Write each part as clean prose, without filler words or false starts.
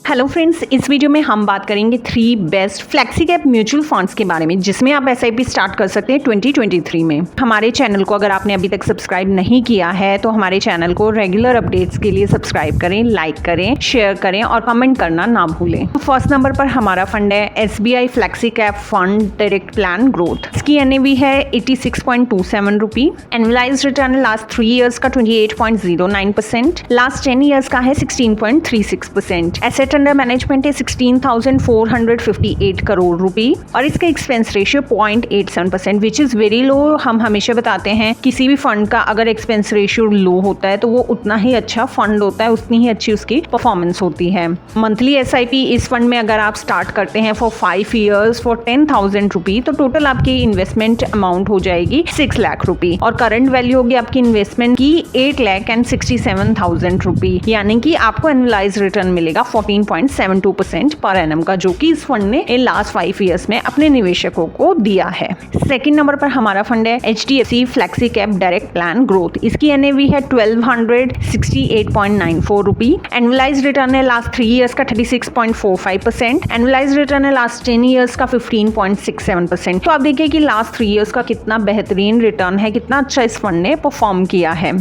Hello friends, इस video में हम बात करेंगे 3 best flexi cap mutual funds के बारे में जिसमें आप एसआईपी स्टार्ट कर सकते हैं 2023 में। हमारे चैनल को अगर आपने अभी तक सब्सक्राइब नहीं किया है तो हमारे चैनल को रेगुलर अपडेट्स के लिए सब्सक्राइब करें, लाइक करें, शेयर करें और कमेंट करना ना भूलें। फर्स्ट नंबर पर हमारा फंड है SBI flexi cap fund direct plan growth. इसकी NAV है 86.27 रुपी। एनुअलाइज्ड रिटर्न लास्ट 3 ईयर्स का 28.09%, लास्ट 10 ईयर्स का है 16.36%। एसेट अंडर मैनेजमेंट है 16,458 करोड़ रुपी और इसका expense ratio 0.87% which is very low. हम हमेशा बताते हैं किसी भी फंड का अगर एक्सपेंस रेशियो लो होता है तो वो उतना ही अच्छा फंड होता है, उतनी ही अच्छी उसकी परफॉर्मेंस होती है। मंथली SIP इस फंड में अगर आप स्टार्ट करते हैं फॉर 5 ईयर्स फॉर 10,000 रुपी तो टोटल आपकी इन्वेस्टमेंट अमाउंट हो जाएगी 6 लाख रुपी और करंट वैल्यू होगी आपकी इन्वेस्टमेंट की 8,67,000 रुपी, यानी कि आपको एनुअलाइज रिटर्न मिलेगा 14.72% पर एनम का, जो कि इस फंड ने इन लास्ट 5 ईयर्स में अपने निवेशकों को दिया है। सेकंड नंबर पर हमारा फंड है HDFC flexi cap direct plan growth. इसकी NAV है 1268.94 रुपी। एनुअलाइज रिटर्न है लास्ट 3 ईयर्स का 36.45%। एनुअलाइज रिटर्न है लास्ट 10 ईयर्स का 15.67%। तो आप देखिए कि लास्ट 3 ईयर्स का कितना बेहतरीन रिटर्न है, कितना अच्छा इस फंड ने परफॉर्म किया है।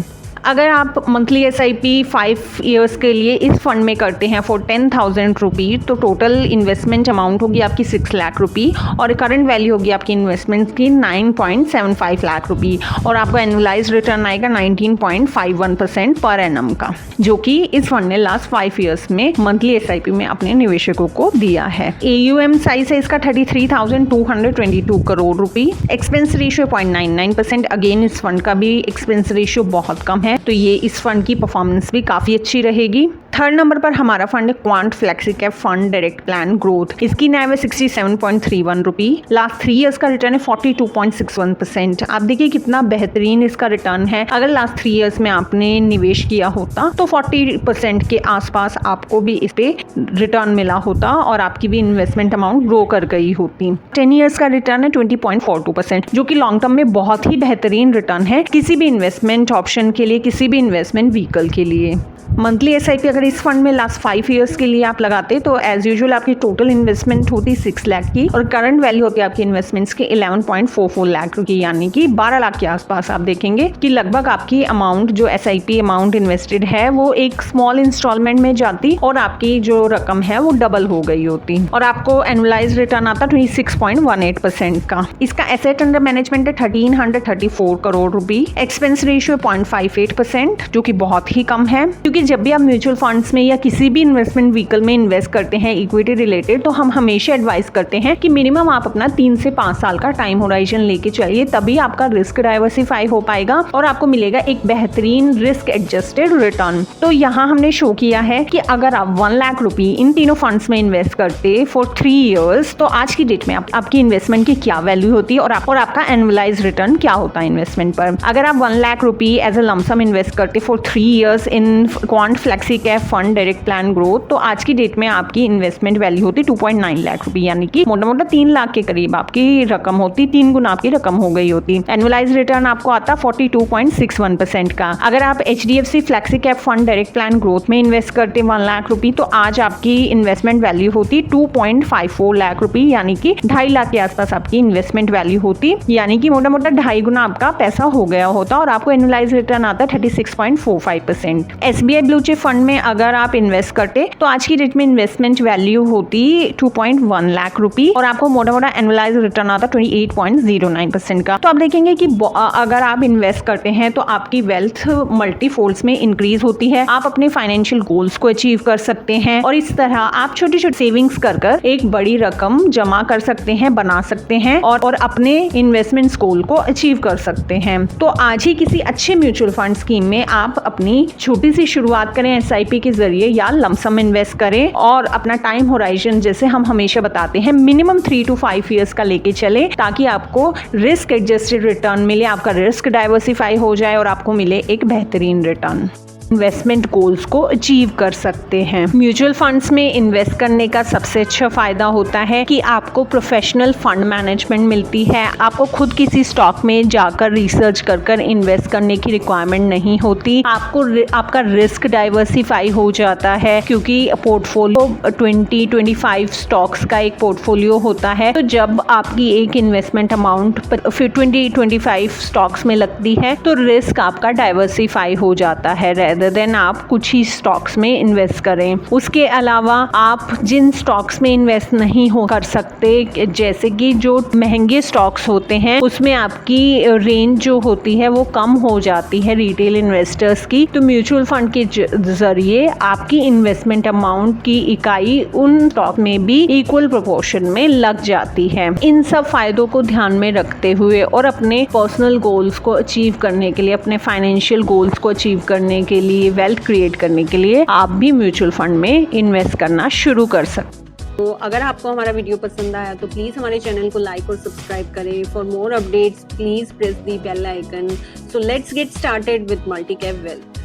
अगर आप मंथली SIP 5 ईयर्स के लिए इस फंड में करते हैं फॉर 10,000 रुपी तो टोटल इन्वेस्टमेंट अमाउंट होगी आपकी 6 लाख रुपी और करंट वैल्यू होगी आपकी इन्वेस्टमेंट की 9.75 लाख रुपी और आपको एनुअलाइज रिटर्न आएगा 19.51% पर एनम का, जो कि इस फंड ने लास्ट 5 ईयर्स में मंथली SIP में अपने निवेशकों को दिया है। AUM साइज है इसका 33,222 crore rupee. Expense ratio 0.99%। Again इस फंड का भी एक्सपेंस रेशियो बहुत कम है तो ये इस फंड की परफॉर्मेंस भी काफी अच्छी रहेगी। थर्ड नंबर पर हमारा फंड है quant flexi cap fund direct plan growth. इसकी NAV है 67.31 रुपी। लास्ट 3 ईयर्स का रिटर्न है 42.61%। आप देखिए कितना बेहतरीन इसका रिटर्न है। अगर लास्ट 3 ईयर्स में आपने निवेश किया होता तो 40% के आसपास आपको भी इस पे रिटर्न मिला होता और आपकी भी इन्वेस्टमेंट अमाउंट ग्रो कर गई होती। 10 ईयर्स का रिटर्न है 20.42%, जो कि लॉन्ग टर्म में बहुत ही बेहतरीन रिटर्न है किसी भी इन्वेस्टमेंट ऑप्शन के लिए, किसी भी इन्वेस्टमेंट व्हीकल के लिए। मंथली SIP अगर इस फंड में लास्ट 5 ईयर्स के लिए आप लगाते तो एज यूजुअल आपकी टोटल इन्वेस्टमेंट होती 6 लाख की और करंट वैल्यू होती है आपकी इन्वेस्टमेंट्स की 11.44 लाख की, यानी कि 12 लाख के आसपास। आप देखेंगे कि लगभग आपकी अमाउंट जो SIP अमाउंट इन्वेस्टेड है वो एक स्मॉल इंस्टॉलमेंट में जाती और आपकी जो रकम है वो डबल हो गई होती और आपको एनुअलाइज रिटर्न आता 26.18% का। इसका एसेट अंडर मैनेजमेंट है 1334 करोड़ रुपी। एक्सपेंस रेशियो 0.58%, जो कि बहुत ही कम है, क्योंकि जब भी आप म्यूचुअल फंड्स में या किसी भी इन्वेस्टमेंट व्हीकल में इन्वेस्ट करते हैं इक्विटी रिलेटेड, तो हम हमेशा एडवाइस करते हैं कि मिनिमम आप अपना 3 से 5 साल का टाइम होराइजन लेके चलिए, तभी आपका रिस्क डाइवर्सिफाई हो पाएगा और आपको मिलेगा एक बेहतरीन रिस्क एडजस्टेड रिटर्न। तो यहाँ हमने शो किया है कि अगर आप 1 लाख रुपी इन तीनों फंड्स में इन्वेस्ट करते फॉर 3 ईयर्स तो आज की डेट में आपकी इन्वेस्टमेंट की क्या वैल्यू होती है और आपका एनुअलाइज रिटर्न क्या होता है इन्वेस्टमेंट पर। अगर आप 1 लाख रुपी एज अ लमसम इन्वेस्ट करते for 3 years in quant flexi cap fund direct plan growth तो आज की डेट में आपकी इन्वेस्टमेंट वैल्यू होती 2.9 लाख रुपी, यानी कि मोटा मोटा 3 लाख के करीब आपकी रकम होती, 3 गुना आपकी रकम हो गई होती। एनुअलाइज रिटर्न आपको आता 42.61% का। अगर आप HDFC flexi cap fund direct plan growth में इन्वेस्ट करते 1 लाख रुपी तो आज आपकी इन्वेस्टमेंट वैल्यू होती 2.54 लाख रुपी, यानी कि 2.5 लाख के आसपास आपकी इन्वेस्टमेंट वैल्यू होती, यानी कि मोटा मोटा 2.5 गुना आपका पैसा हो गया होता और आपको एनुअलाइज रिटर्न आता 36.45%। SBI ब्लू चिप फंड में अगर आप इन्वेस्ट करते तो आज की डेट में इन्वेस्टमेंट वैल्यू होती 2.1 लाख रुपी और आपको मोटा मोटा एनुअलाइज रिटर्न आता 28.09% का। तो आप देखेंगे कि अगर आप इन्वेस्ट करते हैं तो आपकी वेल्थ मल्टीफोल्ड्स में इंक्रीज होती है, आप अपने फाइनेंशियल गोल्स को अचीव कर सकते हैं और इस तरह आप छोटी छोटी सेविंग्स कर एक बड़ी रकम जमा कर सकते हैं, बना सकते हैं और अपने इन्वेस्टमेंट गोल को अचीव कर सकते हैं। तो आज ही किसी अच्छे म्यूचुअल फंड स्कीम में आप अपनी छोटी सी शुरुआत करें SIP के जरिए या लमसम इन्वेस्ट करें और अपना टाइम होराइजन जैसे हम हमेशा बताते हैं मिनिमम 3 to 5 ईयर्स का लेके चले, ताकि आपको रिस्क एडजस्टेड रिटर्न मिले, आपका रिस्क डाइवर्सिफाई हो जाए और आपको मिले एक बेहतरीन रिटर्न। इन्वेस्टमेंट गोल्स को अचीव कर सकते हैं। म्यूचुअल फंड्स में इन्वेस्ट करने का सबसे अच्छा फायदा होता है कि आपको प्रोफेशनल फंड मैनेजमेंट मिलती है। आपको खुद किसी स्टॉक में जाकर रिसर्च कर इन्वेस्ट करने की रिक्वायरमेंट नहीं होती। आपका रिस्क डाइवर्सिफाई हो जाता है क्योंकि पोर्टफोलियो 20-25 स्टॉक्स का एक पोर्टफोलियो होता है। तो जब आपकी एक इन्वेस्टमेंट अमाउंट 20-25 स्टॉक्स में लगती है तो रिस्क आपका डाइवर्सिफाई हो जाता है, रेदर देन आप कुछ ही स्टॉक्स में इन्वेस्ट करें। उसके अलावा आप जिन स्टॉक्स में इन्वेस्ट नहीं हो कर सकते, जैसे कि जो महंगे स्टॉक्स होते हैं उसमें आपकी रेंज जो होती है वो कम हो जाती है रिटेल इन्वेस्टर्स की। तो म्यूचुअल फंड के जरिए आपकी इन्वेस्टमेंट अमाउंट की इकाई उन स्टॉक में भी इक्वल प्रोपोर्शन में लग जाती है। इन सब फायदों को ध्यान में रखते हुए और अपने पर्सनल गोल्स को अचीव करने के लिए, अपने फाइनेंशियल गोल्स को अचीव करने के लिए, वेल्थ क्रिएट करने के लिए आप भी म्यूचुअल फंड में इन्वेस्ट करना शुरू कर सकते। तो अगर आपको हमारा वीडियो पसंद आया तो प्लीज़ हमारे चैनल को लाइक और सब्सक्राइब करें। For more updates please press the bell icon. So let's get started with multi cap wealth.